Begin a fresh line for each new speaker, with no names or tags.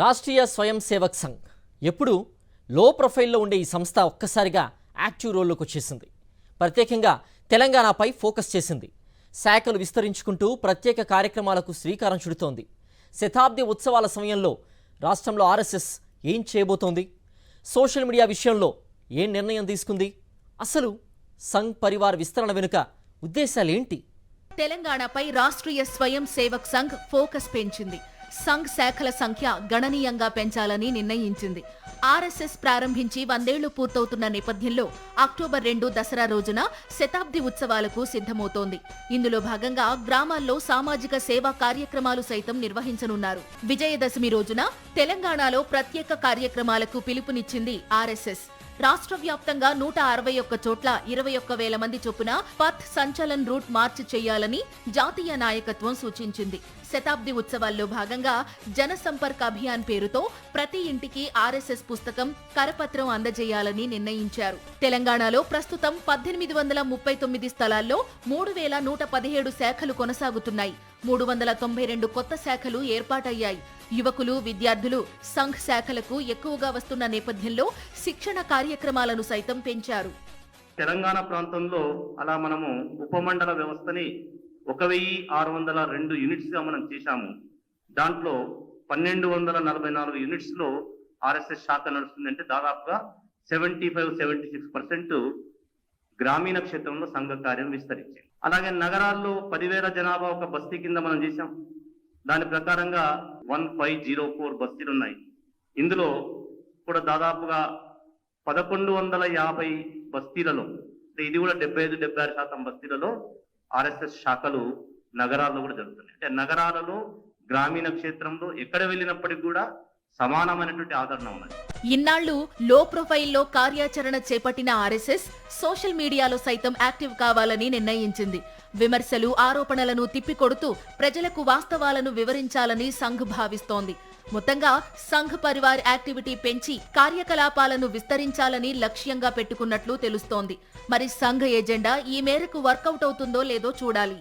రాష్ట్రీయ స్వయం సేవక్ సంఘ్ ఎప్పుడు లో ప్రొఫైల్లో ఉండే ఈ సంస్థ ఒక్కసారిగా యాక్టివ్ రోల్లోకి వచ్చేసింది. ప్రత్యేకంగా తెలంగాణపై ఫోకస్ చేసింది. శాఖలు విస్తరించుకుంటూ ప్రత్యేక కార్యక్రమాలకు శ్రీకారం చుడుతోంది. శతాబ్ది ఉత్సవాల సమయంలో రాష్ట్రంలో ఆర్ఎస్ఎస్ ఏం చేయబోతోంది? సోషల్ మీడియా విషయంలో ఏం నిర్ణయం తీసుకుంది? అసలు సంఘ్ పరివార్ విస్తరణ వెనుక ఉద్దేశాలేంటి?
తెలంగాణపై రాష్ట్రీయ స్వయం సేవక్ సంఘ్ ఫోకస్ పెంచింది. సంఘ్ శాఖల సంఖ్య గణనీయంగా పెంచాలని నిర్ణయించింది. ఆర్ఎస్ఎస్ ప్రారంభించి 100 ఏళ్లు పూర్తవుతున్న నేపథ్యంలో అక్టోబర్ 2 దసరా రోజున శతాబ్ది ఉత్సవాలకు సిద్ధమవుతోంది. ఇందులో భాగంగా గ్రామాల్లో సామాజిక సేవా కార్యక్రమాలు సైతం నిర్వహించనున్నారు. విజయదశమి రోజున తెలంగాణలో ప్రత్యేక కార్యక్రమాలకు పిలుపునిచ్చింది ఆర్ఎస్ఎస్. రాష్ట్ర వ్యాప్తంగా 161 చోట్ల 21,000 మంది చొప్పున పథ్ సంచలన్ రూట్ మార్చ్ చేయాలని జాతీయ నాయకత్వం సూచించింది. శతాబ్ది ఉత్సవాల్లో భాగంగా జన సంపర్క్ అభియాన్ పేరుతో ప్రతి ఇంటికి ఆర్ఎస్ఎస్ పుస్తకం, కరపత్రం అందజేయాలని నిర్ణయించారు. తెలంగాణలో ప్రస్తుతం 1839 స్థలాల్లో 3,117 శాఖలు కొనసాగుతున్నాయి. 392 కొత్త శాఖలు ఏర్పాటయ్యాయి. యువకులు, విద్యార్థులు సంఘ్ శాఖలకు ఎక్కువగా వస్తున్న నేపథ్యంలో శిక్షణ కార్యక్రమాలను సైతం పెంచారు.
తెలంగాణ ప్రాంతంలో అలా మనము ఉపమండల వ్యవస్థని 1,602 యూనిట్స్ గా మనం చేశాము. దాంట్లో 1,244 యూనిట్స్ లో ఆర్ఎస్ఎస్ శాఖ నడుస్తుందంటే దాదాపుగా 75-76% గ్రామీణ క్షేత్రంలో సంఘ కార్యం విస్తరించింది. అలాగే నగరాల్లో 10,000 జనాభా ఒక బస్తీ కింద మనం చేశాం. దాని ప్రకారంగా 1504 బస్తీలు ఉన్నాయి. ఇందులో కూడా దాదాపుగా 1,150 బస్తీలలో, ఇది కూడా 75-76% బస్తీలలో ఆర్ఎస్ఎస్ శాఖలు నగరాల్లో కూడా జరుగుతున్నాయి. అంటే నగరాలలో, గ్రామీణ క్షేత్రంలో ఎక్కడ వెళ్ళినప్పటికీ కూడా సమానమైనటువంటి ఆదరణ ఉన్నది.
ఇన్నాళ్లు లో ప్రొఫైల్లో కార్యాచరణ చేపట్టిన ఆర్ఎస్ఎస్ సోషల్ మీడియాలో సైతం యాక్టివ్ కావాలని నిర్ణయించింది. విమర్శలు, ఆరోపణలను తిప్పికొడుతూ ప్రజలకు వాస్తవాలను వివరించాలని సంఘ్ భావిస్తోంది. మొత్తంగా సంఘ్ పరివార్ యాక్టివిటీ పెంచి కార్యకలాపాలను విస్తరించాలని లక్ష్యంగా పెట్టుకున్నట్లు తెలుస్తోంది. మరి సంఘ్ ఎజెండా ఈ మేరకు వర్కౌట్ అవుతుందో లేదో చూడాలి.